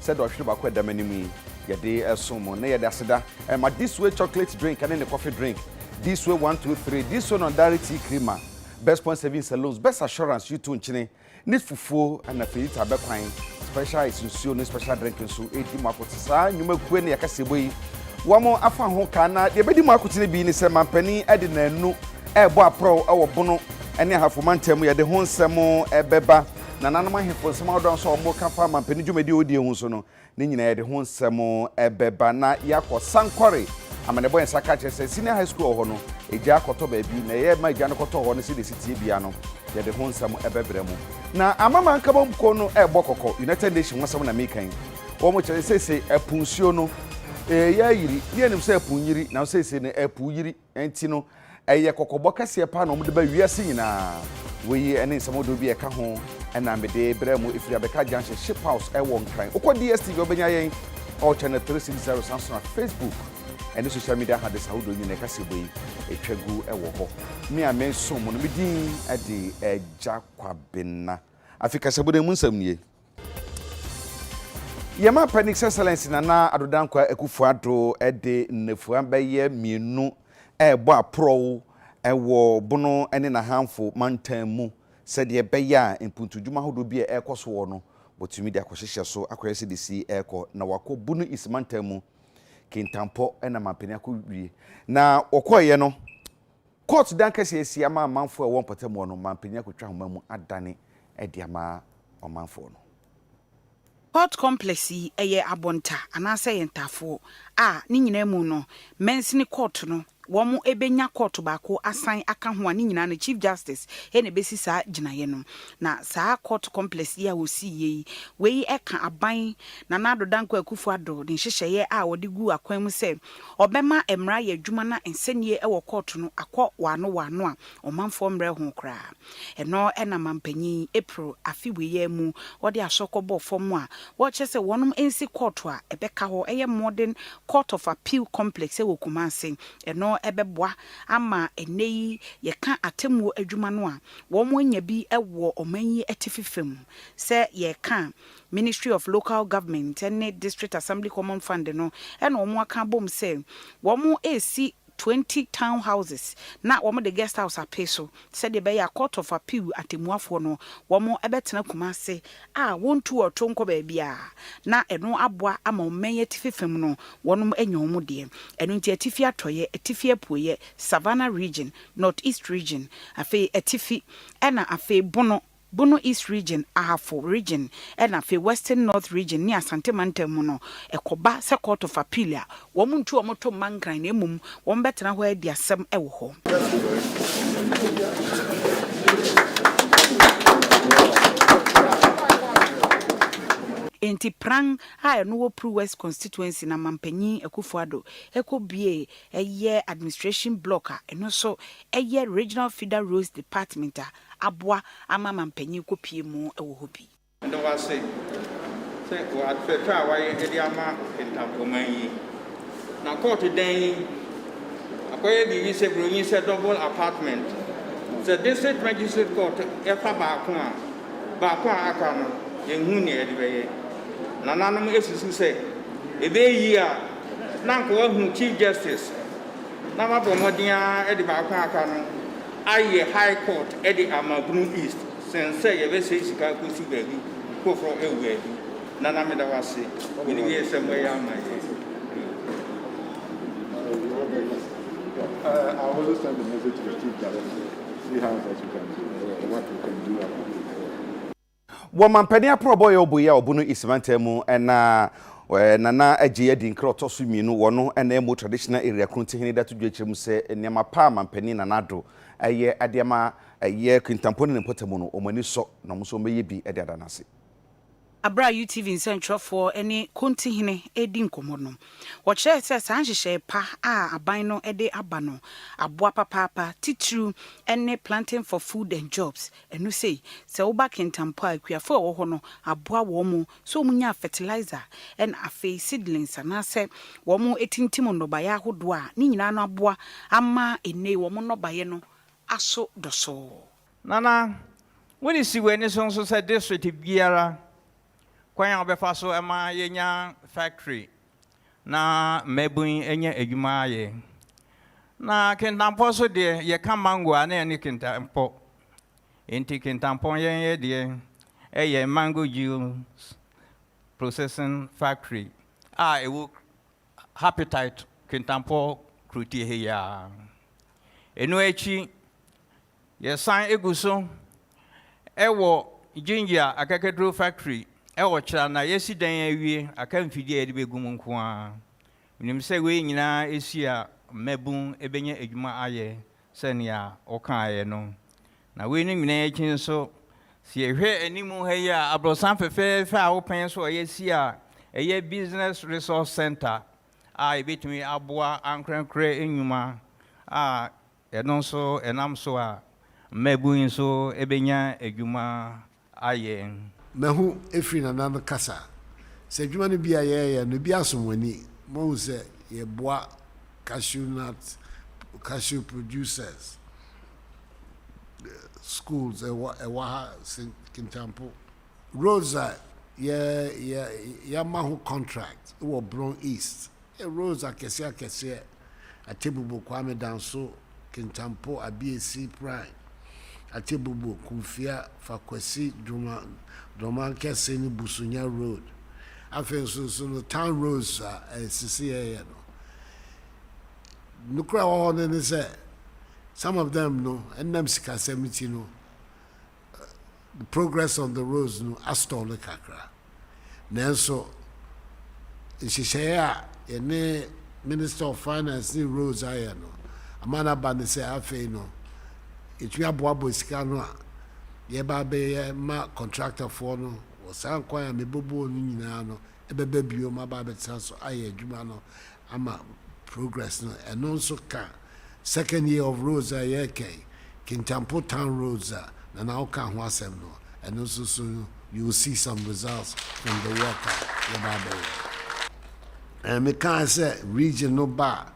said or should ba da manimi ye de esomo na ye da seda ma this way chocolate drink and then the coffee drink this way 1 2 3 this one on direct tea creamer best point saving salons best assurance you too nchine need fufuo and na fiti abekwan special isusuo no special drink nso edi makoti saa nyuma kue na yakasebo yi wamo afa ho kana de bedi makoti ne bi ni se mampani ede na anu ebo apro ewo bono ene ahafo mantem ye de ho nsem ebeba na nanom ahefo nsem odon so omo ka fa mampani dwumedi odi ehu so no ne nyina ye de ho nsem ebeba na yakọ sankore amane boy nsaka chese senior high school ho no eja akoto ba bi na ye ma eja no koto ho no se de sitie bia no ye de ho nsem ebebre mu na amama nkaba mko no kokọ United Nations wasam na mekan wo mo chere sese epunsuo no ya yiri ye nim se epunyiri na sese ne epuyiri enti no eye kokobọ kase pa na omde ba wiase nyina we ene nsamodo bi eka ho na mede bremu ifiri abeka junction ship house ewo nkran okọ DSTV obenya yen all channel 360 Samsung Facebook and social media had this how do you kase boy etwagu ewo ho me amenso mo no medin ade Agya Kwabena Africa sabode mu nsam nie Yema Panic Excellence na adodankwa Akufo-Addo ede nnefua beye mienu ebo apro ewo bono ene na hanfo mantan mu sede beye a impuntudwuma hodo bi ekoso wo no botumi de akohyehyɛ so akoyese de si eko na wako bunu ismantan mu kintampo ena mampani akowie na okoye no court dan kase esi ama manfo e won potem no mampani akotwa homa mu adane ede ama omanfo no Court complex eye abonta anase yentafo a ni nyina mu no mensini court no womu ebenya court baako asan aka ho ani nyina na chief justice ene besi saa ginaye no na saa court complex ya wosi yi wei eka aban na nado danko Akufo-Addo ne hyehyeye a wode gu akwan mu se obema emra ya adwuma na ensenie ewo court no akọ wano a omanfo mre ho kra eno ena mampanyi April afiwe mu wode asokọbọ fom a wo chese wonum ensi court a ebeka ho eye modern court of appeal complex ewo Kumasi eno ebeboa ama eneyi ye ka atemu adwuma no a wo mo nya bi ewo omanyi etififem se ye ka Ministry of Local Government and District Assembly Common Fund no ena wo mo aka bom se wo mo esi 20 townhouses na wo mo the guest house apeso said the be a court of appeal atemuafo no wo mo ebetena Kumasi a wontu otonko ba bia na eno aboa ama omenye tifefem no wonom enya wo mo de eno nti atifi atoye atifi apuoye Savannah region Northeast region afi atifi ena afi Bono East region, Ahafo region, and afi Western North region near Asante Mantam no ekoba se court of appeal a wo muntu omoto mankran na emum wo betena ho adi asem ewo ho enti prang ha no wo Pro West constituency na mampanyi Akufo-Addo ekobie eye administration block a eno so eye regional feeder roads department a aboa ama mampanyi kopie mu ewo ho bi ndo wa say wo atfefa wa ye edi ama entapoman yi na court den akoye bi se broni se double apartment the district magistrate court efa ba ko aka no yenhu ne edi beye na nanom esusu se ebe yi a na nko hu chief justice na ma promodia edi ba ko aka no aye high court edi amabunu east sense ye be se sika ko su baby ko fro ewe na na me da wase we ni ye semwe ya ma ye I will send the message to the chief justice, see how else we can do, what we can do about it. Woman penny aprobo ye oboya obuno ismantemu na nana Agya di nkroto so mienu wono na emo traditional area kronti hini datu dwechirem se nneema pa mampani na nado eye adema eye kwintamponi ne potemu no omani so na mo so meye bi ede adanase Abra UTV nsentwofo ene konti hene edi nkomo no wo kire se sanhyehyɛ pa a aban no ede aba no aboa papa titru ene planting for food and jobs enu sei se wo ba kentampo akuafo wo ho no aboa wo mu so munya fertilizer and afi seedlings anase wo mu etintim nnobaya hodo a ni nyina no aboa ama ene wo mu nnobaya no aso doso nana when is when so so said district biara kwan obefa so ema yenya factory na mebun enye adwuma aye na kentampo so de ye ka mango ana ene kentampo enti kentampo ye de eye mango juice processing factory ewo appetite kentampo kruti he ya eno echi ye san eguso ewo ginger akakedro factory ewo chira na yesi dan awie aka mfidi e de begum nko a nim se we nyina esia mabun ebenye adwuma aye senia oka aye no na we ni nyina ekin so si ehwe animu ha ya abrosan fefe a open so yesia eye business resource center ebetumi aboa ankrankra enwuma eno so enam so a mabun so ebenya adwuma aye Mahu efri na nan kasa. Se dwuma no bia ye no bia somwani. Mo se ye boa cashew producers. Schools ewa Kintampo. Rosa ya mahu contract. Wo Bron East. Rosa kese atebubu Kwame Danso Kintampo ABAC Prime. Atebubu Kumfia Fakwesi Doma kese ni Busunya Road. Afen so no town roads CCA no. Nukra wa ne say some of them no enam sika 70 no the progress on the roads no astol kakra. Nanso ishishaya ene Minister of Finance ni roads aya no. Amana ba ne say afen no etwa boabo sika no a ye ba be ma contractor for no wasan kwan mebobo no nyina no ebebe bio ma ba betsa so aye adwuma no ama progress no and also ka second year of roads aye Kintampo town roads na now ka ho asem no and also so you will see some results from the work ye ba be and me can say region no ba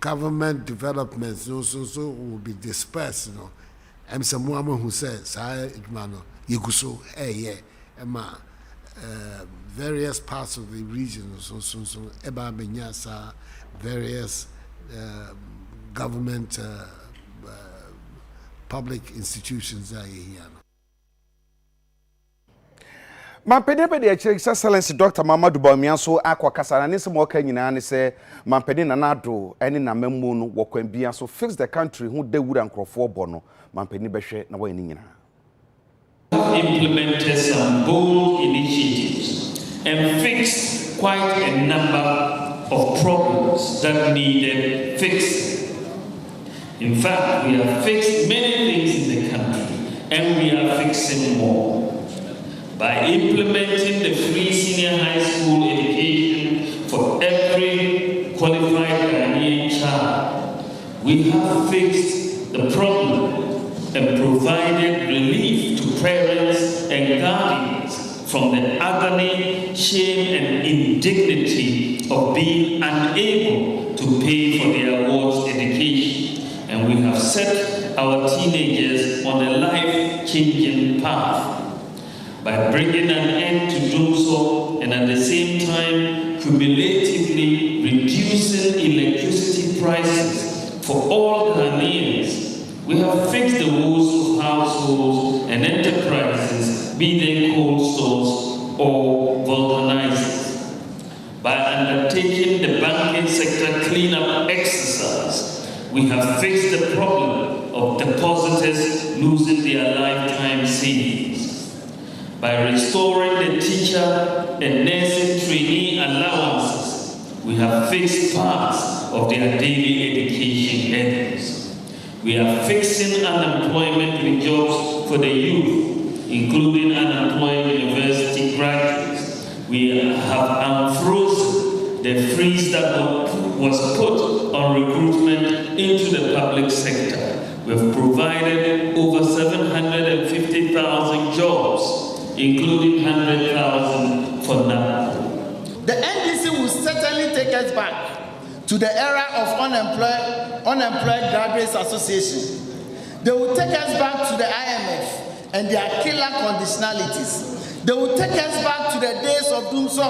government developments so will be dispersed, you know. I'm someone who says, Yiguso, Emma, various parts of the region, so Eba Benyasa, various government public institutions are here. Mampede be de excellence Dr. Mamadou Bawumia so akwa kasa na nse mo ka nyina ne se mampede na nado ene na mamu no wokwan bia so fix the country hu de wura nkrofo bo no mampede behwe na wani nyina implemented some bold initiatives and fixed quite a number of problems that needed fixing. In fact, we have fixed many things in the country and we are fixing more. By implementing the free senior high school education for every qualified Ghanaian child, we have fixed the problem and provided relief to parents and guardians from the agony, shame, and indignity of being unable to pay for their wards education. And we have set our teenagers on a life-changing path by bringing an end to doom so and at the same time cumulatively reducing electricity prices for all Ghanaians. We have fixed the woes of households and enterprises, be they cold stores or vulcanizers. By undertaking the banking sector cleanup exercise, we have fixed the problem of depositors losing their lifetime savings. By restoring the teacher and nursing trainee allowances, we have fixed parts of their daily education earnings. We are fixing unemployment with jobs for the youth, including unemployed university graduates. We have unfrozen the freeze that was put on recruitment into the public sector. We have provided over 750,000 jobs, including 100,000 for now. The NDC will certainly take us back to the era of unemployed graduates association. They will take us back to the IMF and their killer conditionalities. They will take us back to the days of doomsday.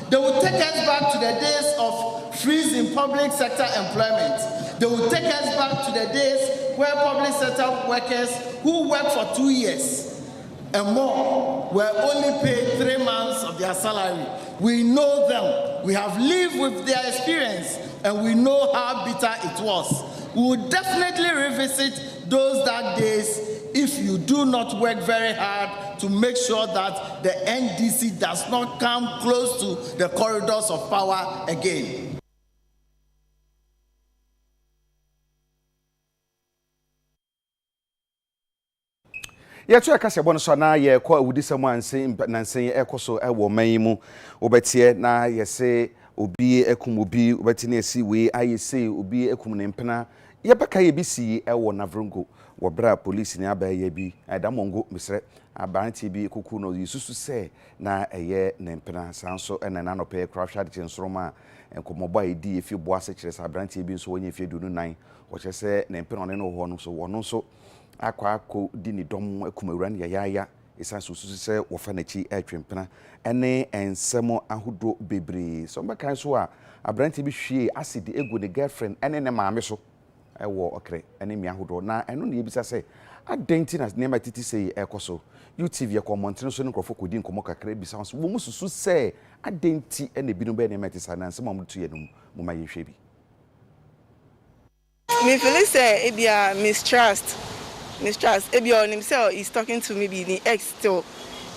They will take us back to the days of freeze in public sector employment. They will take us back to the days where public sector workers who work for 2 years and more were only paid 3 months of their salary. We know them. We have lived with their experience and we know how bitter it was. We will definitely revisit those dark days if you do not work very hard to make sure that the NDC does not come close to the corridors of power again. Yeah, to akase bono so na ye kwa awudisam ansen nansen ekoso ewo mayimu obetie na ye se obi ekum obi obeti na esi we ayese obi ekum ne mpena ye baka ye bisi ewo navrongo wo bra police ni abaye bi adamongo misre abanti bi kuku no yususu se na eye ne mpena sanso ena na no pe craftsha de nsroma enkomoba edi efi boase kire sa abanti bi nso wonye efi dunu nan wo chese ne mpena ne no ho no so wono so akwa di ni dom akumawura ne yaya esan susu se wo fa na chi atwempena ene ensemo ahodo bebre so mbaka so a abranti bi hwie acid egu ne girlfriend ene ne maame so ewo okre ene mi ahodo na eno ne yebisa se adenti na ne matiti se ekoso UTV akomontene so ne krofo kodi nkomo kakra bisa so wo mususu se adenti ene binu be ne matisa na nsemo amutu ye no mu ma ye hwe bi me feel say ebia mistrust Ebia on himself is talking to maybe the ex still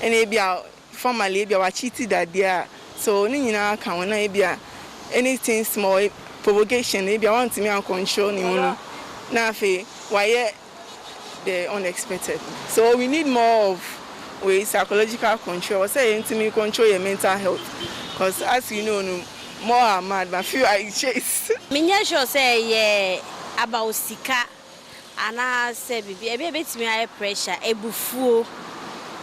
and Ebia formally Ebia wa cheated that there so ni nyina kan wona Ebia anything small provocation Ebia want me and control ni mu na fe why the unexpected so we need more of psychological control say me control your mental health because as you know more are mad but few I chase me sure say yeah about sika ana say bibi ebe betimi aye pressure ebufuo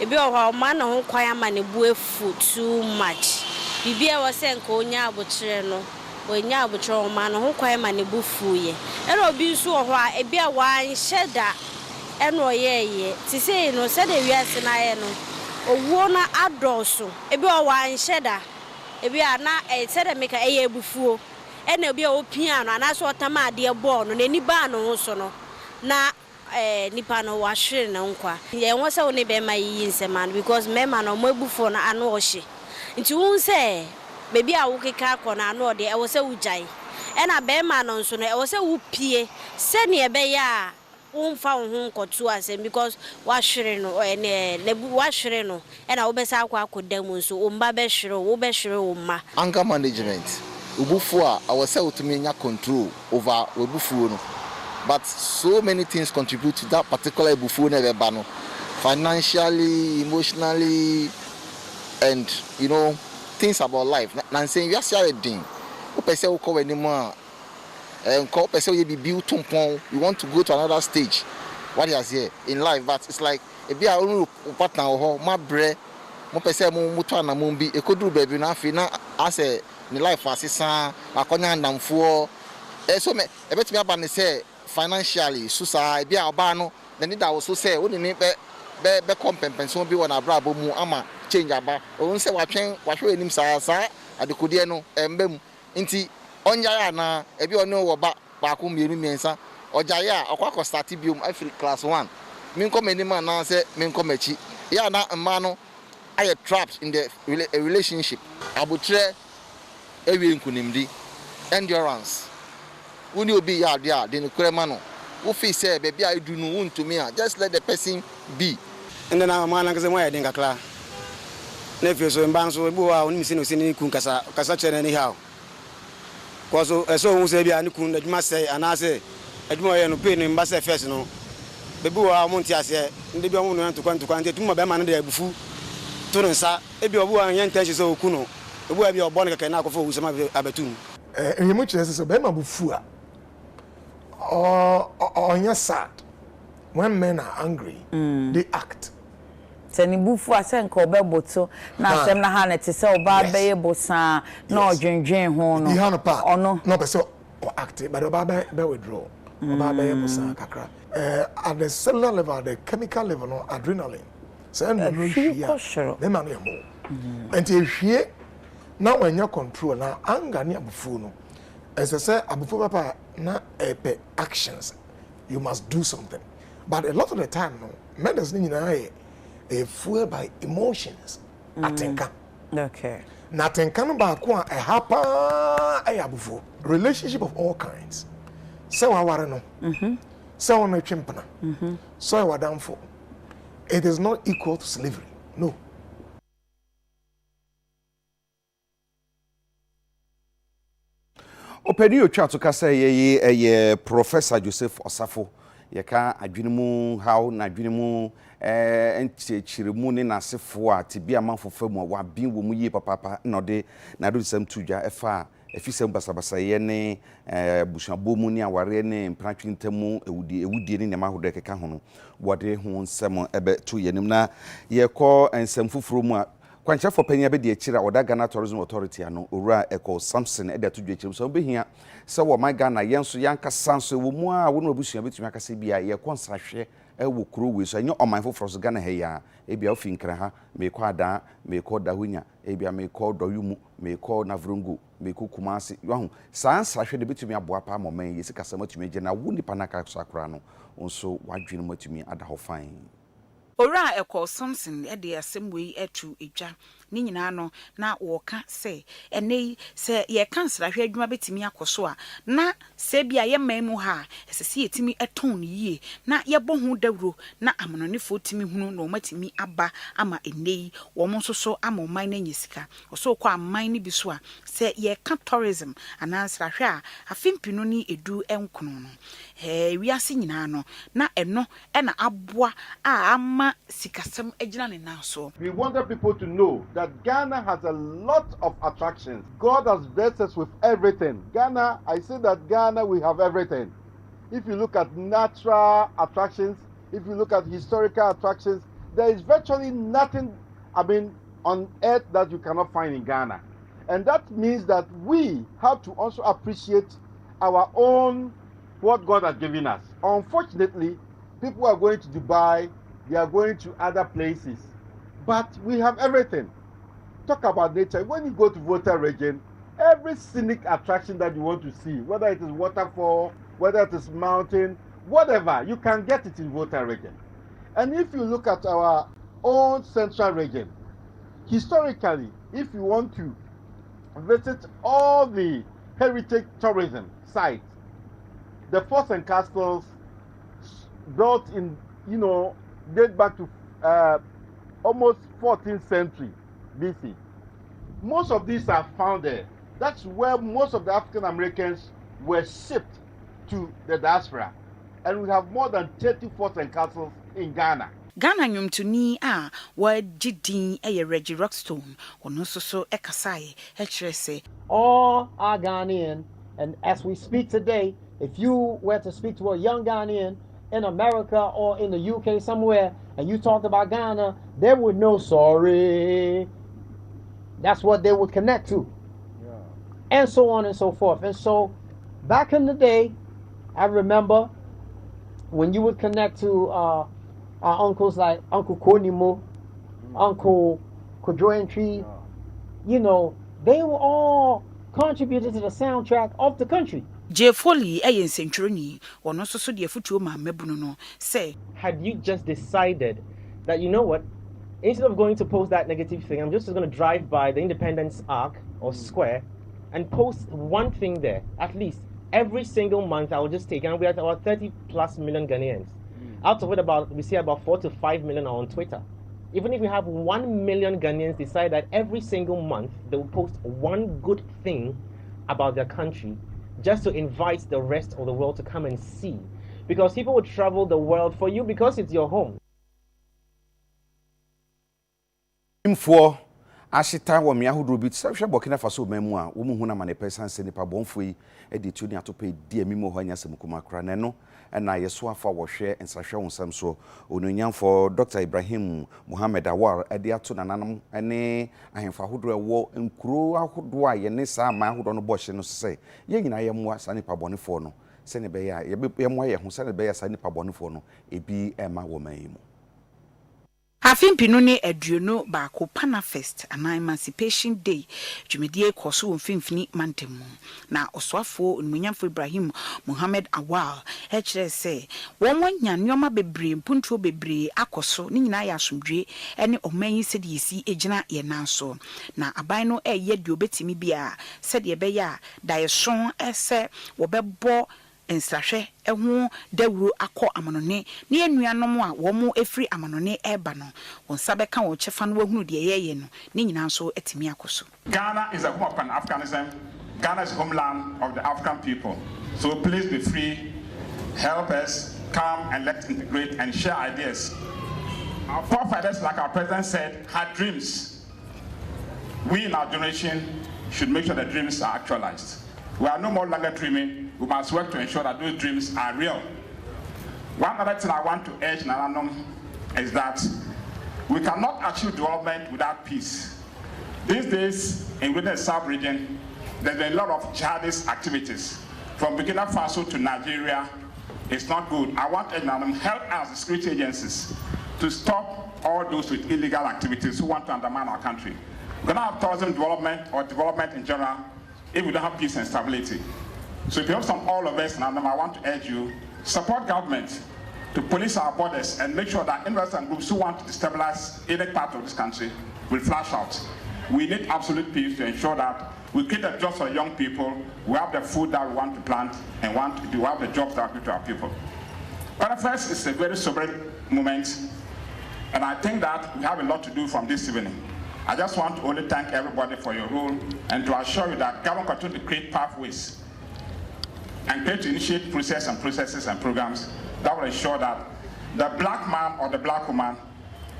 ebe o man ho kwan ama ne bu efu too much bibi e wo se nka onya abokyere no onya abokyere o man ho kwan ama ne bufu ye ero obi nso ho a ebe a wan sheda eno ye ti say no se de wiase na ye no owuo na adoso ebe o wan sheda ebe ana se de meka eye ebufuo ena obi a opia no ana so otama ade bo no nani ba no so no na nipa no wahwere na nkwa ye won se woni be ma yi nseman because mema no mabufo na ano ohye nti won se bebi a wokeka akọ na ano de e wo se wujai e na be ma no nso no e wo se wupie se ne e be ya wonfa wo ho nkotu asem because wahwere no ne wahwere no e na wo be sa akọ akodam nso wo mba be hwere wo be hwere wo ma anger management ubufu a wo se utumi nya control over ubufu no. But so many things contribute to that particular bufu nebano, financially, emotionally, and you know things about life. And saying you are saying, "O person who come anymore, and call person you be built to you want to go to another stage. What is here in life? But it's like if you are only partner or my bread, mo person mo mutu na mo bi. E ko do baby na fi na as a ni life asisa akonya ndamfo. So me e betimi aba ne say. Financially, suicide, be a bano, then it also say, wouldn't it be compensation be one abrabo mu ama change about. Or say watching him sa at the Kudiano and Bem inti Onjaya na everyone know about Bakum Yemiensa or Jaya or Quaco Statibium, I feel class 1. Minko Menima now say Minko Mechi. Ya na a mano I are trapped in the relationship. Abutre Ewin Kunimdi endurance. When you be yard, then Kremano, who feel say, baby, I do no wound to me, just let the person be. And then I'm man, because I think a cla. Nephew, so in Banso, who are only seen Kunkasa, anyhow. Because so who say, I couldn't, that must say, and I say, Edmore and Pin in Bassa Fesino. The Bua Montias, and the woman to come to quantity to my man there before. Turensa, if you are young Teshes or Kuno, the way your bonnet can now go for some Abetun. And you much as a Bema Bufua. Or you're sad. When men are angry, they act. Seni bufu asen ko be boto na asem na ha na te se oba be bosa na odwenwen ho no. Ihe no pa. Ono no be se o act but oba be withdraw. Oba be bosa kakra. At the cellular level, the chemical level, no adrenaline. Send no here. Them man more. And if here now when you control now anger ni abufu no. As I say abufu papa na actions. You must do something. But a lot of the time no, medicine ni na fueled by emotions. Atenka. Okay. Na atenka no ba ko a hapa abufu. Relationship of all kinds. Say wa ware no. Say wa no twempana. So wa damfo. It is not equal to slavery. No. Opedi otwa to kasa ye Professor Joseph Osafo ye ka adwene mu how na adwene mu enchechire mu ne nasefo a tibi amanfo famu wa bin wo mu ye papa na de na do sam tudwa efa efisem basabasa ye ne busuabo mu ne aware ne mpratwe ntamu ewudie ne nema hodo keka ho no wode ho nsem ebe to yenim na ye ko ensem fufuro mu a kwancha for penya be de akira oda Ghana Tourism Authority ano owura Eko Samson e de to dwachim so behia se wo my Ghana yenso yanka sanso wo mu a wo no abusua betumi akase bia ye konsahwe e wo kuro we so enyo omanfo froso Ghana he ya e bia ofi nkra ha me ko ada me ko dahunya e bia me ko doyumu me ko navrungu me ko kumasi yo sansahwe de betumi aboa pa moman ye sika samatumi je na wo nipa na ka so akra no onso wadwene matumi ada ho fan. Ora Eko Samson de asem wei atu edwa ni nyina no na woka se ene se ye kansra hwe adwuma betimi akoso a na se bia ye mamu ha esese yetimi eton yie na ye bohu dawro na amononefo timi hunu no matimi aba ama ene wo mo soso ama man na nyesika oso kwa man ni biso a se ye ka tourism anansra hwe a afimpinu ni edu enkono no wiase nyina no na eno na aboa a ama sikasem ejina ne naso. We wanted people to know that Ghana has a lot of attractions. God has blessed us with everything. Ghana, I say that Ghana, we have everything. If you look at natural attractions, if you look at historical attractions, there is virtually nothing, on earth that you cannot find in Ghana. And that means that we have to also appreciate our own, what God has given us. Unfortunately, people are going to Dubai, they are going to other places, but we have everything. Talk about nature. When you go to Volta region, every scenic attraction that you want to see, whether it is waterfall, whether it is mountain, whatever, you can get it in Volta region. And if you look at our own central region, historically, if you want to visit all the heritage tourism sites, the forts and castles built in, date back to almost 14th century BC. Most of these are found there. That's where most of the African Americans were shipped to the diaspora. And we have more than 30 forts and castles in Ghana. Ghana nyumtuni a wajidin eye Reggie Rockstone ono so ekasai say all are Ghanaian, and as we speak today, if you were to speak to a young Ghanaian in America or in the UK somewhere and you talked about Ghana, they would know sorry. That's what they would connect to. Yeah. And so on and so forth. And so back in the day, I remember when you would connect to our uncles like Uncle Konimo, Uncle Kodroentry, they were all contributed to the soundtrack of the country. J. Foley, Centroni, or no so dear futu ma mebuno, say, had you just decided that, you know what, instead of going to post that negative thing, I'm just going to drive by the Independence Arc or Square and post one thing there, at least every single month I will just take, and we are about 30 plus million Ghanaians. Out of it, we see about 4 to 5 million are on Twitter. Even if we have 1 million Ghanaians decide that every single month they will post one good thing about their country, just to invite the rest of the world to come and see. Because people would travel the world for you because it's your home. Info ashita wa miahudu bit sɛ Burkina Faso mamu a wo mu huna ma ne person se nipa bonfo yi e de tuni atope di amimo ho anya sem kuma kra ne no na yeso afa wo hwe nsahwe wonsam so ononyamfo Dr. Ibrahim Muhammad Awar e de ato nananam ne ahemfa hodo ewo nkuro ahodo a ye ne sa ma ahodo no bohye no se ye nyina ye moa sa nipa bonefo no se ne be ya ye moa ye ho se ne be ya sa nipa bonefo no ebi ema wo man yi mu. Afin pinone aduono baako Panafest ana Emancipation Day dwumedie koso mfimfini mantemu na oswafo nmunyamfo Ibrahim Muhammad Awal kire se wonwanya nyoma bebre mpuntuo bebre akoso ni nyina ya asomdwe ene omanyi sedi yesi egina ye nanso na aban no eye de obetimi bia sedi ebe ya dayeson ese wobebo ensahwe ehu dawuro akọ amanone ne anuanom a wo mu efri amanone eba no wonsa beka wo chefa no wahunu de yeye no ne nyina so etimi akoso. Ghana is a home of Pan-Africanism. Ghana is homeland of the African people. So please be free, help us, come and let's integrate and share ideas. Our forefathers, like our president said, had dreams. We in our generation should make sure the dreams are actualized. We are no more longer dreaming. We must work to ensure that those dreams are real. One other thing I want to urge Nananum is that we cannot achieve development without peace. These days, in the South region, there's been a lot of jihadist activities. From Burkina Faso to Nigeria, it's not good. I want Nananum help us, the security agencies, to stop all those with illegal activities who want to undermine our country. We cannot have tourism development or development in general if we don't have peace and stability. So if you have some all of us, and I want to urge you, support government to police our borders and make sure that investors and groups who want to destabilize any part of this country will flash out. We need absolute peace to ensure that we create the jobs for young people, we have the food that we want to plant, and we have the jobs that we give to our people. But first, it's a very sobering moment, and I think that we have a lot to do from this evening. I just want to only thank everybody for your role and to assure you that government continue to create pathways and to initiate processes and programs that will ensure that the black man or the black woman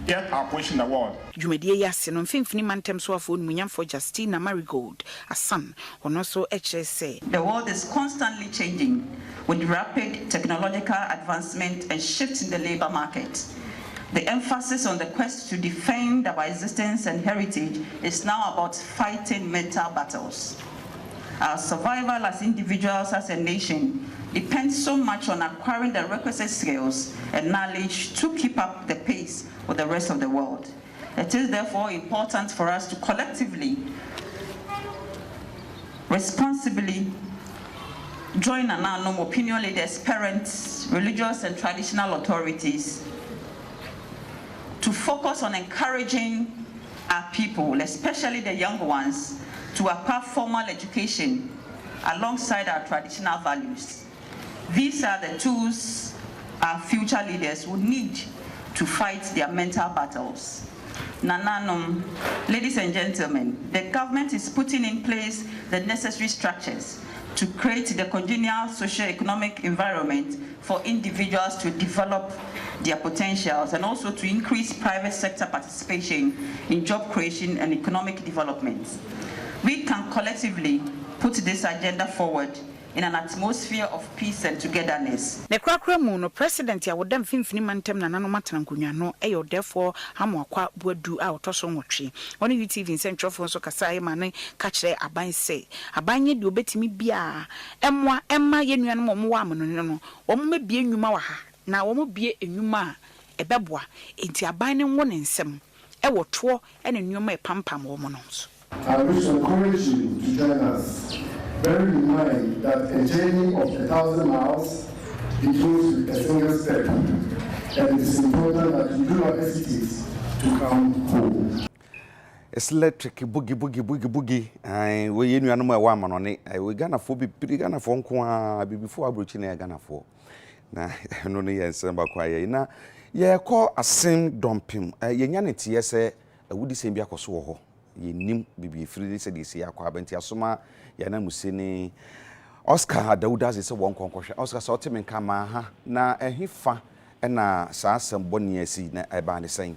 get our position in the world. Jumedie yase no mfimfini mantem so afo nmunyamfo Justina Marigold asan ono so say the world is constantly changing with rapid technological advancement and shifts in the labor market. The emphasis on the quest to defend our existence and heritage is now about fighting mental battles. Our survival as individuals, as a nation, depends so much on acquiring the requisite skills and knowledge to keep up the pace with the rest of the world. It is therefore important for us to collectively, responsibly join Nananum opinion leaders, parents, religious and traditional authorities to focus on encouraging our people, especially the young ones, to acquire formal education alongside our traditional values. These are the tools our future leaders will need to fight their mental battles. Nananum, ladies and gentlemen, the government is putting in place the necessary structures to create the congenial socio-economic environment for individuals to develop their potentials and also to increase private sector participation in job creation and economic development. We can collectively put this agenda forward in an atmosphere of peace and togetherness. The Krakra Muno President ya wodam fimfini mantem na nano matana nkunya no eyo therefore hamu akwa buadu a otoso nwotwe. Oni UTV nsentro nso kasa ye mane ka kire aban se. Aban ye de obetimi bia emma ye nuanom omo wa amono no. Omo mebie nnwuma wa ha na omo bie enwuma ebeboa enti aban ne wo ne nsem ewo to ene nnwuma epampam wo mo no so. I wish to encourage you to join us. Bearing in mind that a journey of 1,000 miles begins with a single step, and it is important that you do not hesitate to come home. It's electric boogie. We you know my woman on it. We gonna for be gonna for before abroaching a Ghana for. Na no near Samba Quay. Na ye call a same dumping. Ye nyanity, yes, a woody same biacoso. Ye nim bibi free said this year, Kwabena Asoma, Yana Musini, Oscar Daudas is a one concussion. Oscar Sotiman Kama, na a hifa, and na Sassam Bonnier seed, a band saying.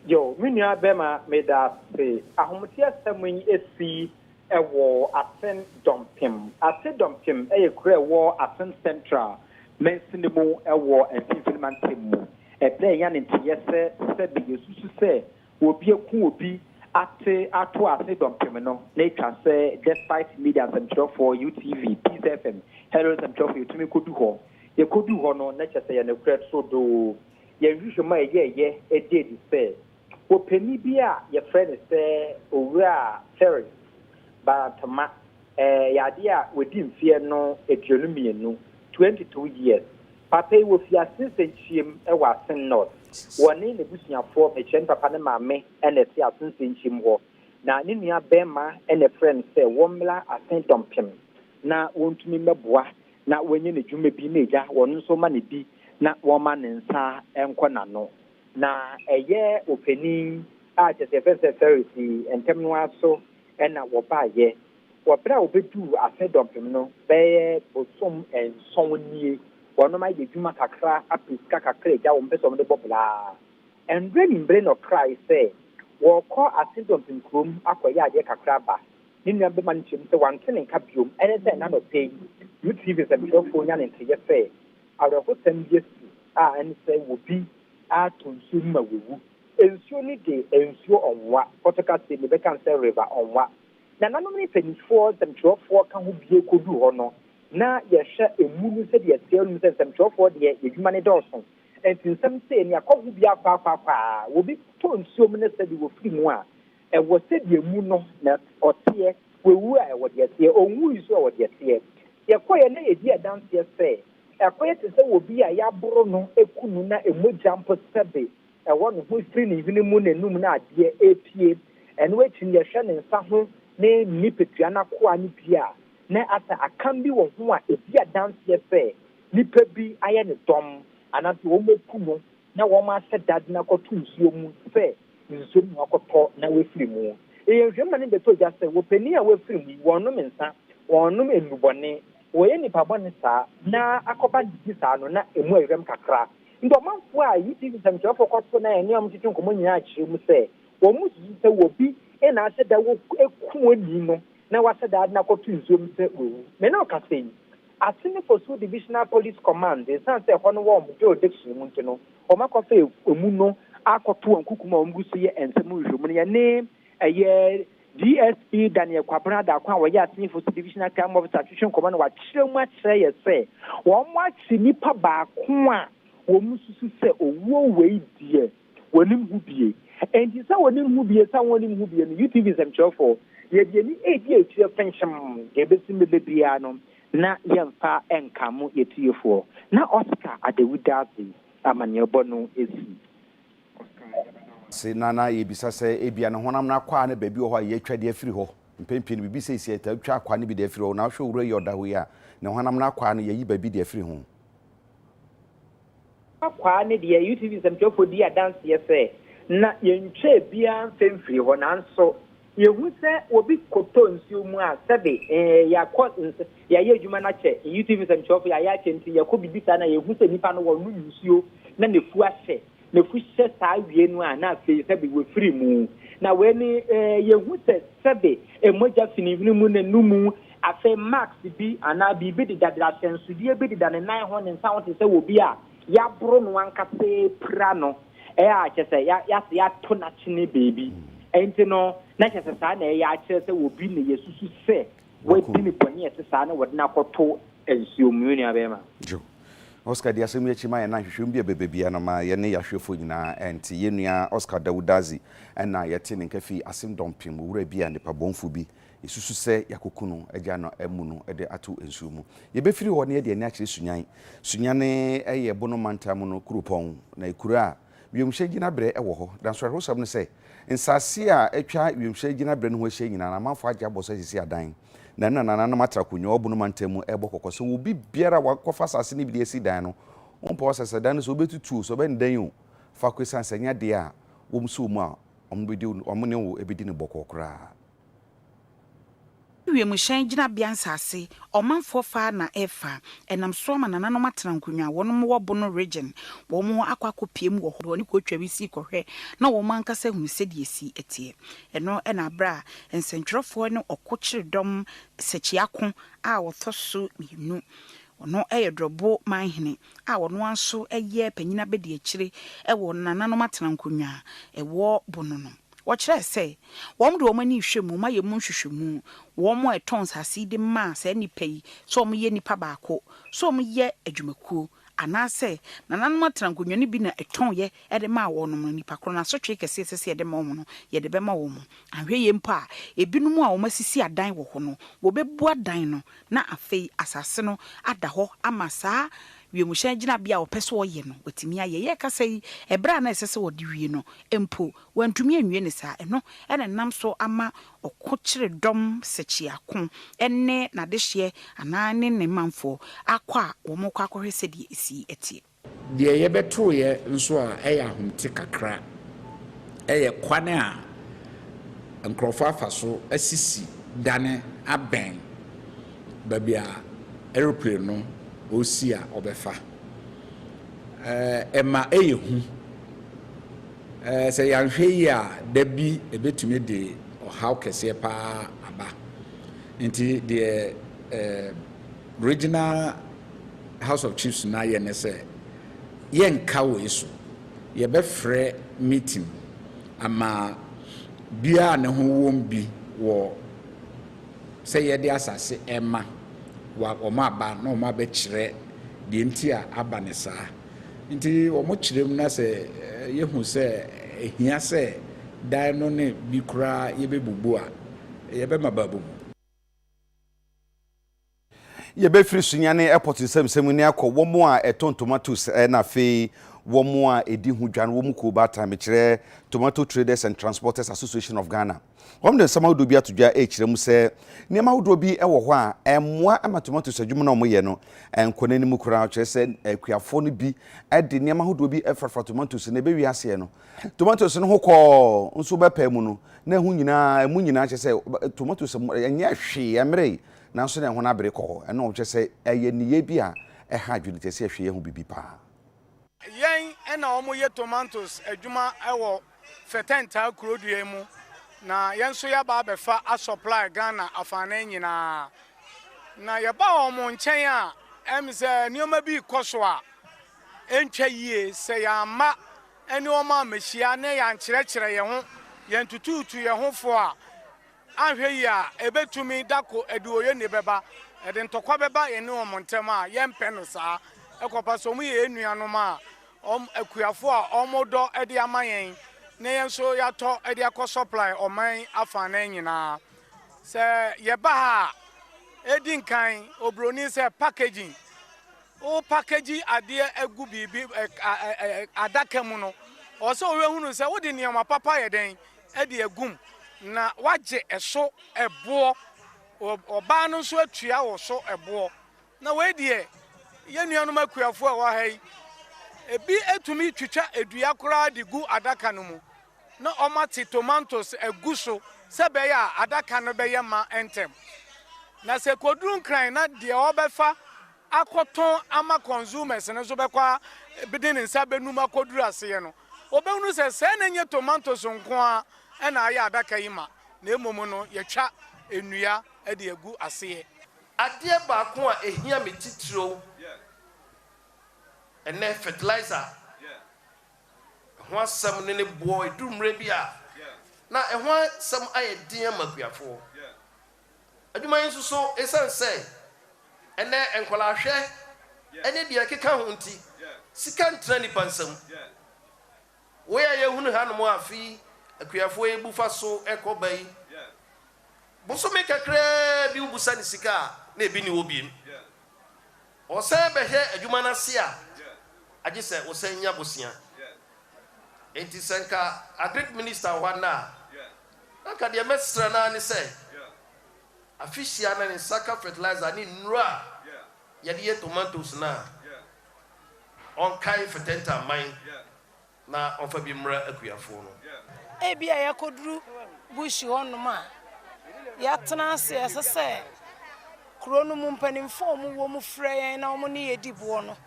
Yo, Minya Bema made us say, a homotia Samuel see a war at Saint Dumpim. I said Dumpim, a clear war at Saint Central, mentionable a war and Filman Timu. A play yan in Tiesa said, you say, will be a cool be. Ate Dumpimeno, nature say, despite media and for UTV, PSFM, Herald and Trophy, to me could do ho. You could do honor, nature say, and a great so do yɛhwehwɛmu a ɛyɛ ɛde di sɛ wɔpani bi a yɛfrɛ no sɛ owura ferris baratama yɛade a wɔdi mfeɛ no aduonu mmienu 22 years papa yi wɔfi asensɛnkyiem ɛwɔ asen north wɔne n'abusuafoɔ mekyerɛ ne papa ne maame ɛna ɛte asensɛnkyiem hɔ na ne nua bɛrima ɛna ɛfrɛ no sɛ wɔmmla asen dɔmpem na wɔntumi mmɛboa na wɔnyɛ n'adwuma bi na agya wɔn nso ma ne bi na wɔma ne nsa nkɔ n'ano na ɛyɛ ɔpanin a kyerɛ sɛ ferris ntɛm no aso ɛna wɔbaayɛ wɔbrɛ a wɔbɛduu ase dɔmpem no bɛyɛ bosom nson nie wɔnom ayɛ adwuma kakra apɛ sika kakra agya wɔn mpɛ sɛ wɔn de bɔ blaa ɛnbrɛ nimbrɛ na ɔkrae sɛ wɔkɔ ase dɔmpem kurom akɔyɛ adeɛ kakra ba ne nua bɛma no kyerɛm sɛ wante ne nka biom ɛne sɛ ɛna nɔpɛ yi utv nsɛmtwerɛfoɔ nya ne nteyɛ sɛ awerɛhosɛm bi asi a ɛne sɛ wɔbi ato nsuo mu ma wɔwu nsuo no de nsuo ɔnwa pɔtɔka sɛ ne bɛka sɛ river ɔnwa na nanom ne mpanimfoɔ nsɛmtwerɛfoɔ ka ho bie kɔduu hɔ no na yɛhwɛ emu no sɛdeɛ ɛteɛ no sɛ nsɛmtwerɛfoɔ deɛ yɛdwuma ne dɔɔso nti nsɛm sɛ ni akɔho bi akɔ wɔbi tɔ nsuo mu no sɛdeɛ wɔfiri mu a ɛwɔ sɛdeɛ mu no na ɔteɛ wɔwu a ɛwɔ deɛ teɛ ɔnwui so a ɛwɔ deɛ teɛ yɛkɔyɛ na yɛdi adanseɛ sɛ ɛkɔyɛ te sɛ wɔbi a yɛaboro no eku no na emogya mpo sɛbe ɛwɔ ne ho firi ne hwene mu n'anum na adeɛ epie ɛno akyi yɛhwɛ ne nsa ho ne nipadua n'akoa ne bi a na asa akam bi wɔ ho a ebi adanseɛ sɛ nipa bi ayɛ ne dɔm anaasɛ wɔn eku no na wɔn ahyɛ dade na akɔto nsuo mu sɛ nsuo mu akɔtɔ na wafiri mu ehwɛma ne bɛtɔ gya sɛ wɔpanin a wafiri mu wɔnom nsa wɔnom enubɔne wɔyɛ nipa bɔne saa na akɔba didi saa no na emu ayɛrɛm kakra ndɔmanfoɔ a yi ti nsɛmtwerɛfoɔ kɔto na ɛne ɔmo tete nkɔmɔ nyinaa akyerɛ mu sɛ wɔn mu susu sɛ wɔbi ɛna ahyɛ da eku oni no na wahyɛ da na akɔto nsuo mu sɛ owu mɛna ɔkasa yi asene for so divisional police command esan sɛ ɛhɔ no wɔ ɔmo jurisdiction mu nti no ɔmo akɔfa emu no akɔto wɔn kukum a ɔmo gu so yɛ nsɛm nhwehwɛ mu no yɛ ne ɛyɛ DSP Daniel Kwabena da kwa wɔyɛ asene for so divisional crime officer twetwe nkɔmɔ no wakyerɛ mu akyerɛ yɛ sɛ wɔn mo akyi nipa baako a wɔn susu sɛ owuo wei deɛ wɔnim ho bie ɛnti sɛ wɔnim ho bie sɛ wɔnim ho bie no UTV nsɛmtwerɛfoɔ yɛdeɛ ni edi akyire fɛnhyɛm yɛbɛsi mbɛbɛ biara no na yɛmfa ɛnka mo yɛtiefoɔ na Oscar Adewudazi amanneɛbɔ no esi se nana yebisa sɛ ebia no honam na kwa ne baabi wɔ hɔ a yɛtwa de afiri hɔ mpempin bibi sɛ esi eta twa kwa ne bi de afiri hɔ na hwɛ wura yɛ ɔda hɔ yi a ne honam na kwa ne yɛyi baabi de afiri ho akwa ne deɛ UTV nsɛmtwerɛfoɔ di adanseɛ sɛ na yɛntwa biara mfimfiri hɔ nanso yehu sɛ obi koto nsuo mu a sɛbe yakɔ yɛayɛ adwuma no akyɛ UTV nsɛmtwerɛfoɔ yɛayɛ akyɛ nti yɛkɔ bibi saa na yehu sɛ nipa no wɔ no nsuo na nefu ahyɛ nefu hyɛ saa wie no a na afei sɛbe wɔfiri mu na wɔni yehu sɛ sɛbe emogya fini mu na numu afei max bi anaa biribi deda ahyɛnsodeɛ bi deda ne nan ho ne nsa ho te sɛ wɔ bi a yaboro no ankasa pra no a kyerɛ sɛ yɛato n'akyene beebi ɛnti no na kyerɛ sɛ saa na ɛyɛ akyerɛ sɛ wɔbi ne yɛsusu sɛ wɔadi ne bɔne ɛte saa na wɔde no akɔto nsuo mu nua bɛma Oscar di asɛm yɛkyi ma yɛ na hwehwɛm bi bebebia no ma yɛne yɛahwɛfo nyinaa ɛnti yɛnua Oscar Dawudazi ɛna yɛte ne nkafi asɛm dɔmpem wura bi a nipa bɔnfo bi isusu sɛ yakoku no agya no amu no ɛde ato nsuo mu yɛbɛfiri hɔ ne yɛde ani akyerɛ sunyane ɛyɛ bono mantam no kuropɔn na ekura a wiemhyɛ gyina brɛ ɛwɔ hɔ danso ɛhosɛm no sɛ nsase a atwa wiemhyɛ gyina brɛ no ho ahyɛ nyina na amanfo agya bɔ sɛ sisi adan na nana no matra kunyo bono mantam mu ɛbɔ kɔkɔ so obi biara wakɔfa asase ne bi de asi dan no ɔmpɔ sɛ dan no so obetutu so bɛn dan o fa kwesa sanya de a wɔm so mu a ɔmo ne wo ebedi ne bɔkɔ koraa wiemhyɛn gyina bia nsase ɔmanfoɔ fa na ɛfa ɛnam so ma nananom atena nkonwa wɔnom wɔ bono region wɔn akɔpiem wɔ hɔ ne kɔtwa bi si kɔhwɛ na wɔn ankasa hu sɛ die si etie ɛno ɛna bra nsɛntwerɛfoɔ ne ɔkokyere dɔm sɛkyiako a wɔtɔ so mienu ɔno ɛyɛ drɔbo manhene a wɔno anso ɛyɛ panyina bɛdi akyire ɛwɔ nananom atena nkonwa ɛwɔ bono no wɔkyerɛ sɛ wɔn de wɔn ani hwɛ mu ma yɛ mu hwehwɛ mu wɔn a ɛtɔn sase de ma sɛ nipa yi so wɔn yɛ nipa baako so wɔn yɛ adwumakuo anaasɛ nananom atena nkonnwa no bi na ɛtɔn yɛ ɛde ma wɔn no nipa koro na asotwe kɛse sɛ yɛde ma wɔn no yɛde bɛma wɔn mo ahwɛ yɛ mpa a ebinom a wɔn asisi adan wɔ hɔ no wɔbɛbu adan no na afei asase no ada hɔ ama saa wiemhyɛn gyina bia wɔpɛ so ɔyɛ no watimi ayɛ yɛ kasa yi ɛbra na ɛsɛ sɛ wɔde wie no empo wantumi anwie ne saa ɛno ɛna nam so ama ɔkokyere dɔm sɛkyiako ɛne nadehyeɛ anaa ne manfo akɔ a wɔn kɔ akɔhwɛ sɛ deɛ esi ɛtie deɛ yɛbɛto yɛ nso a ɛyɛ ahomte kakra ɛyɛ kwane a nkurɔfoɔ afa so asisi dane abɛn baabi a aeroplane no osi a obefa ema eyehu sɛ yanhwɛ yi a da bi ebetumi de ɔhaw kɛseɛ paa aba nti the regional house of chiefs na yɛ ne sɛ yɛnka wɔ iso yɛbɛfrɛ meeting ama bia ne ho wɔm bi wɔ sɛ yɛde asase ɛma wa ɔma aba na ɔma bɛkyerɛ deɛ nti a aba ne saa nti ɔmo kyerɛm na sɛ yɛhu sɛ ehia sɛ dan no ne bi koraa yɛbɛbubu a yɛbɛma babu yɛbɛfiri sunyane airport nsɛmsɛm ni akɔ wɔn a ɛtɔn tomatoes na afei wɔn a ɛdi ho dwan wɔn ko ba time kyerɛ Tomato Traders and Transporters Association of Ghana wɔn de nsɛm ahodoɔ bi ato dwa ɛkyerɛ mu sɛ nneɛma ahodoɔ bi ɛwɔ hɔ a ɛmmoa ama tomatoes adwuma na wɔn yɛ no nkɔ n'anim koraa kyerɛ sɛ akuafoɔ no bi ɛde nneɛma ahodoɔ bi ɛfrafra tomatoes na ɛbɛwi aseɛ no tomatoes no ho kɔɔ nso bɛpɛ mu no na ɛho nyinaa ɛmu nyinaa kyerɛ sɛ tomatoes ɛnyɛ hwee ɛmmerɛ nanso na ɛho no abere kɔ hɔ ɛna wɔkyerɛ sɛ ɛyɛ niyɛ bi a ɛha adwene kyerɛ sɛ ɛhwɛ yɛn ho bibi paa yɛn ɛna wɔn yɛ tomatoes adwuma ɛwɔ fɛtɛntaa kurodua mu na yɛn nso yɛba abɛfa supply Ghana afanan nyinaa na yɛba wɔn nkyɛn a ɛm sɛ nneɛma bi kɔ so a ɛntwa yie sɛ yɛama ɛne wɔn a mehyia ne yɛnkyerɛkyerɛ yɛn ho yɛn tutuutu yɛn ho fo a ahwɛ yi a ɛbɛtumi dako aduoyɛ ne bɛba ɛde ntɔkwa bɛba yɛn ne wɔn ntɛm a yɛmpɛ no saa ɛkɔpa so wɔn yɛ enuanom a akuafo a ɔmodɔ ɛde ama yɛn na yɛn nso yɛatɔ ɛde akɔ supply ɔman afanan nyinaa sɛ yɛba ha ɛdi nkan obroni sɛ packaging o packaging adeɛ egu biribi adaka mu no ɔsɛ ɔwɛhunu sɛ wode nneɛma papa yɛ den ɛde egum na wagye ɛso ɛboɔ ɔbaa no nso atua wɔ so ɛboɔ na wɔadiɛ yɛn nuanom akuafo a wɔ ha yi ebi etumi twitwa edua koraa de gu adaka no mu na ɔmate tomatoes egu so sɛ bɛyɛ a adaka no bɛyɛ ma ɛntɛm na sɛ koduru nkran na deɛ ɔbɛfa akɔtɔn ama consumers no nso bɛkɔ bidi ne nsa bɛnum akɔduru aseɛ no ɔbɛhunu sɛ sɛ na nye tomatoes nko a ɛna ayɛ adaka yi ma na emom no yɛtwa enua ɛde egu aseɛ adeɛ baako a ehia me titiro ɛnɛ fertilizer ɛho asɛm ne boɔ edumre bi a na ɛho asɛm ayɛ din ama kuafoɔ adwuma yi nso so esan sɛ ɛnɛ nkɔlahwɛ ɛne deɛ keka ho nti sika ntra nipa nsɛm wo ya yɛhunu ha no mo afi akuafoɔ yi bufa so ɛkɔ ba yi bosome kakra bi ubusa ne sika na ebi ne obiem ɔsɛ bɛhwɛ adwuma no ase a agye sɛ ɔsɛ nya bosia enti sɛ nka agric minister hɔ na nka deɛ mɛsrɛ na ne sɛ afisia na ne saka fertilizer ne nnura yɛde yɛ tomatoes na ɔnkae fɛtɛnta man na ɔmfa bi mmra akuafoɔ no ebi a yɛkɔduru bush hɔ nom a yɛatena ase ɛsɛ sɛ kuro no mu mpanimfoɔ mu wɔ mu frɛ yɛn na wɔn ne yɛdi boɔ no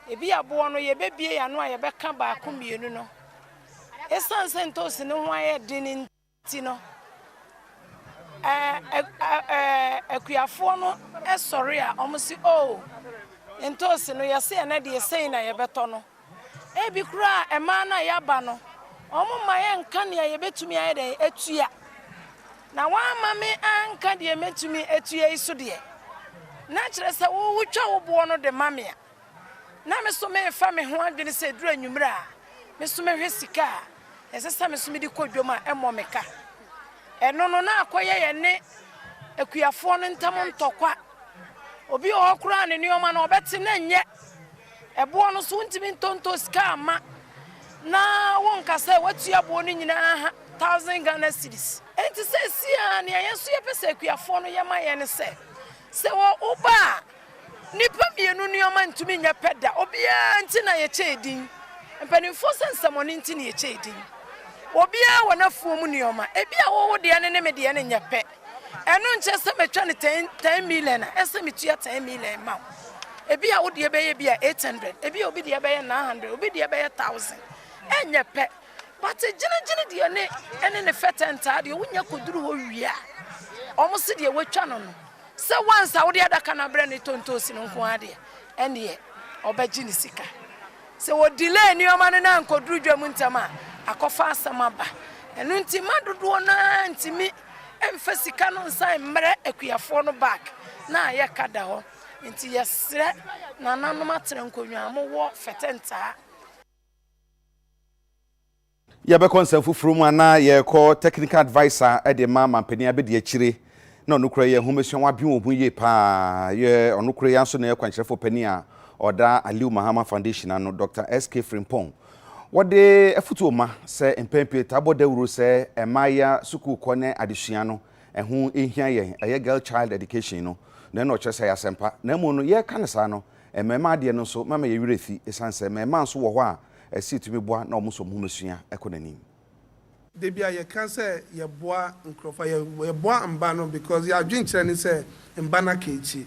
ebi aboɔ no yɛbɛbie yɛn ano a yɛbɛka baako mmienu no esan sɛ ntɔsi ne ho ayɛ den nti no akuafoɔ no ɛsɔre a wɔn si o ntɔsi no yɛsɛ yɛn na deɛ sɛn na yɛbɛtɔ no ebi kura ɛmaa na yɛaba no wɔn ma yɛn nka nea yɛbɛtumi ayɛ dɛ etua na wɔn ama me anka deɛ mɛtumi etua yi so deɛ na kyerɛ sɛ wotwa wo boɔ no de ma me a na me so me fa me ho adwene se dura nwumra me so me hwe sika esesa me so me di kodwoma emo meka eno no na akoye ye ne akuafo no ntam ntokwa obi okura ne nioma na obeti na nye ebo no so ntimi ntonto sika ama na wonka se watu abo no nyina 1000 Ghana cedis enti se sia ne yeso ye pese akuafo no ye ma ye ne se wo uba nipa mienu nioma ntumi nya peda obia nti na ye chedin mpanimfo sensamoni nti na ye chedin obia wona fuomu nioma ebia wo de ne me de ne nya pe eno nche se metwa ne 10 million ese metua 10 million ma ebia wo de be ye bia 800 ebia obi de be ye 900 obi de be ye 1000 enya pe but gine de ne ene ne fetenta de wo nya koduru ho wia omo se de wetwa no no se once awde adaka na bre ne tontosi no nko ade ene obaji ni sika se wo delay ni o ma na nkoduru dwam ntama akofa asamaba enu nti madodo na ntimi emfa sika no nsan mre akuafo no back na ye kada ho nti yesre na nanom atere nkonwa mo wo fetenta ya be konsen fufuru mu ana ye ko technical advisor e de ma mampani abedi akire na onukura ye homesuan wa bi wo ye pa ye onukura ya so na ye kwankyerefo pani a oda Aliu Mahama Foundation ano Dr. SK Frimpong wode afutu ma se empempe tabode wuro se emaya suku kone adesua no ehu ehia ye girl child education no na no kyerese ya sempa na mu no ye kanesa no emema de no so mama ye wirefi esanse emema so wo ho a esitumi boa na omuso homesuan ekonanim de bia ye kan say ye boa nkrofa ye boa mba no because ya adwenkyere ni say mba na kechi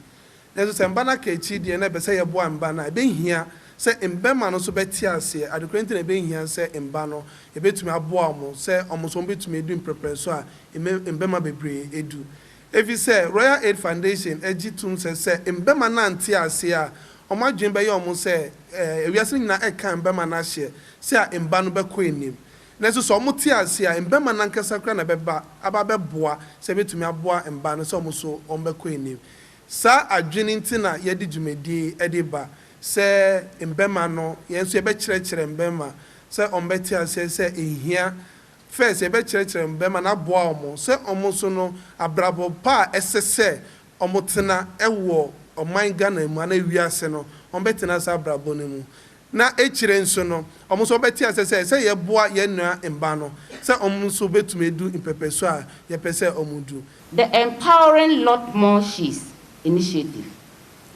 nezo say mba na kechi de na be say ye boa mba na be hia say mbema no so beti ase adekrenti na be hia say mba no ye betumi aboa mo say omuso betumi edu prepare so a mbema bebre edu evi say Royal Aid Foundation egitum say mbema na anti ase a omadwen be ye omo say ewiase nyina eka mbema na hye say a mba no be ko enim neso so omuti ase a mbema na nkasa kra na beba aba beboa say betumi aboa mba no so omo so ombe ko enim sa adwene ntina ye di dwumedi ediba se mbema no yenso ye be kyerɛkyerɛ mbema se ombeti ase se ehia first ye be kyerɛkyerɛ mbema na boa omo se omo so no abrabo pa esese omo tena ewo oman Ghana mu na wiase no ombeti na sa abrabo ne mu na ekyire nso no omo so beti ase se ye boa ye nua mba no se omo so betumi edu impepeso a ye pese omo du. The Empowering Lot More She's initiative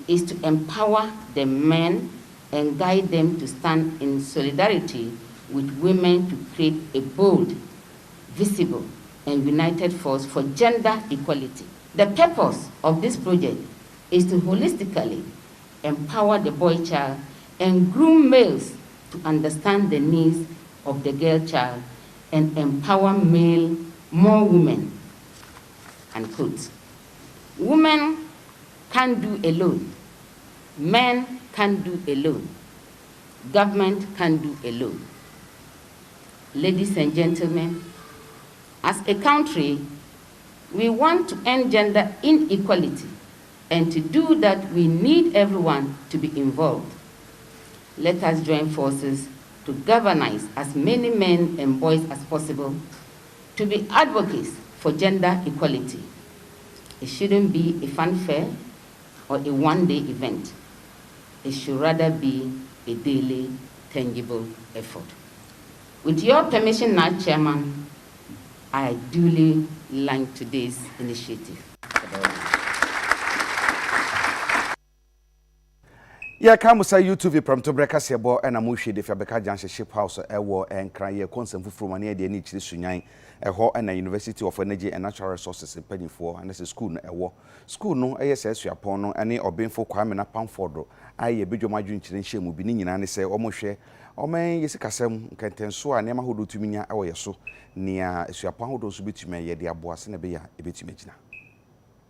is to empower the men and guide them to stand in solidarity with women to create a bold, visible, and united force for gender equality. The purpose of this project is to holistically empower the boy child and groom males to understand the needs of the girl child and empower more women. Unquote. Women can't do alone. Men can't do alone. Government can't do alone. Ladies and gentlemen, as a country, we want to end gender inequality, and to do that, we need everyone to be involved. Let us join forces to galvanize as many men and boys as possible to be advocates for gender equality. It shouldn't be a fanfare or a one-day event. It should rather be a daily, tangible effort. With your permission now, Chairman, I duly launch today's initiative. Ya kamusa YouTube pramto breka sebo na muhwe de Fabeka Junction Ship House ewo enkran ye konsem fufuru mane de ni chiri sunyan eho na University of Energy and Natural Resources Penifo and this school no ewo school no eyes apon no ene obenfo Kwabena Pamford aye bedwoma dwunchire nhemu bi ni nyina ne se omohwe omen yesikasem nkentenso a nema hodo tuminya ewo yeso nia esuapon hodo so betumi ye de aboase na be ya ebetumi gina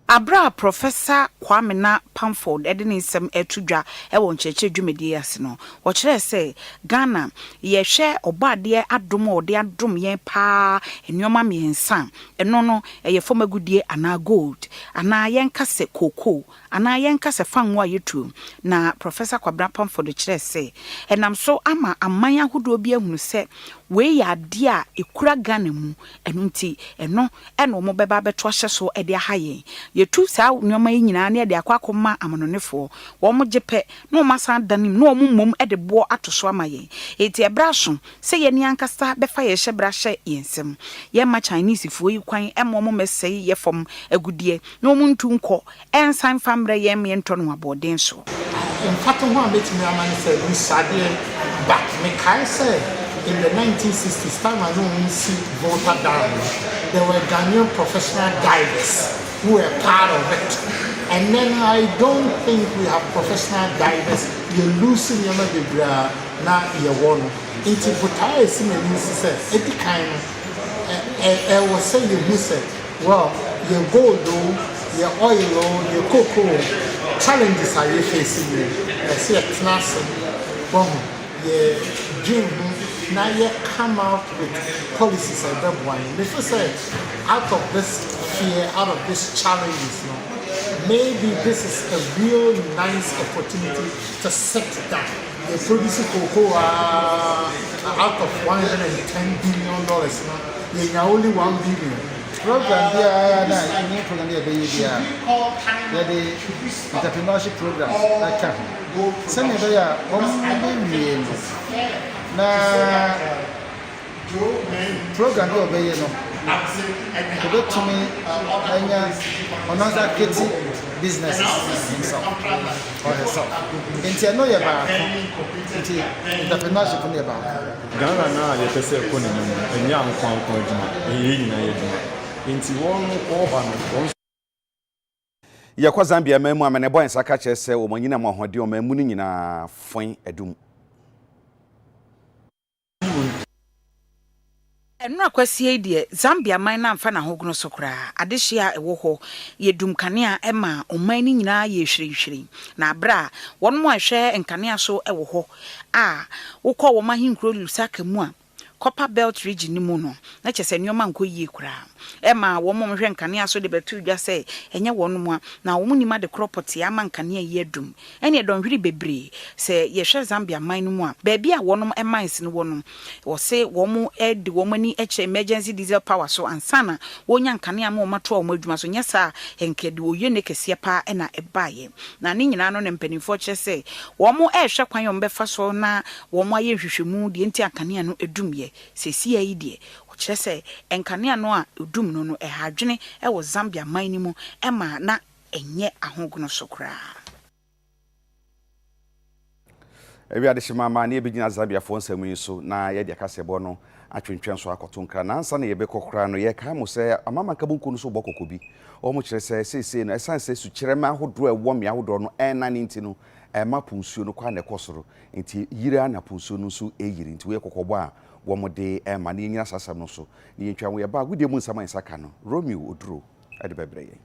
Abra Professor Kwabena Pamford edini nsem etudwa ewo ncheche dwumedi ase no wo kire se Ghana ye hwe obade adom ode adom yen pa enyoma miensa eno no eye fomagudie ana gold ana yen kase koko ana yenka se fanwo a yetu na Professor Kwabena Pamford kyerɛ sɛ enam so ama aman ahodo bi ahunu sɛ we ya ade a ekura Ghana mu eno nti eno ɛno mo bɛba bɛto ahyɛ so ɛde aha yetu saa nyoma yi nyina na ɛde akwa amononefo wo mo gyepe na o masan danim na o mum ɛde bo atoso ama yen eti ebraso sɛ ye ni ankasa bɛfa ye hye brahye yensem ye ma Chinese fo yi kwan ɛmo mo mesɛyi ye fom agudie na o muntu nkɔ ensan fambre ye me nto no abɔden so in fact who am betimi amane say we sade back me kai say in the 1960s time I don't see voter down there were Ghanaian professional divers who were part of it and then I don't think we have professional divers you're losing your bibra na ye won into butai see me say edi kan no was say you who said well your gold your oil your cocoa challenges are you facing you I see a class bon your dream now you come out with policies and that one before say out of this fear out of this challenges maybe this is a real nice opportunity to sit down they produce cocoa out of $110 billion now only $1 billion program na any program dey be here the entrepreneurship program that can send me there na program dey obey no to go to me anya another kitty business himself or herself until no ya ba until entrepreneurship no ya ba Ghana na ye pese ko ni mu enya nkwan ko adwuma eyi nyina ye adwuma nti won ko ba no ye kwa Zambia mamu amene boy nsaka che se wo manyina mo ahode o mamu ni nyina fon adum enura kwasie die Zambia man na mfa na hoguno so kra adehia ewo ho yedum kanea ema oman ni nyina ye hwirehwire na abra won mo ahwe nkanea so ewo ho a wokọ wo mahinkro lusaka mu a Copper Belt region ni mu no na kyese nyoma nko yie kura ema wo mo hwe nkanea so de betu dwa se enye won mu a na wo mu nima de property ama nkanea ye dum ene don hwiri bebre se ye hwe Zambia man no mu a ba bia wonum emines no wonum wo se wo mu edi wo mani eche emergency diesel power so ansana wonya nkanea ma wo mato wo adwuma so nyesa enkede wo ye ne kese pa na ebaye na ne nyina no ne mpanimfo kye se wo mu ehwe kwan yo mbefa so na wo mu aye hwehwemu de enti akanea no edum ye sesi ayi de o kire se enkanea no a odum no no ehadwene e wo Zambia man ni mu ema na enye ahogono sokra ebi adeshima ma na ebigina Zambia fo nsam yi so na ye de kasebo no atwentwen so akotonkra na ansa na ye be kokra no ye ka mo se amama kabunku no so bokoko bi o mo kire se sese no esanse su kire ma ahodo ewo me ahodo no ena ni nti no ma punsuo no kwa na ekosoro nti yire na punsuo no so eyiri nti we kokobọ a wo mo de ma na nyina sasam no so ni ntwa wo ye ba gudie mu nsama nsaka no Romeo Oduro ade bebreye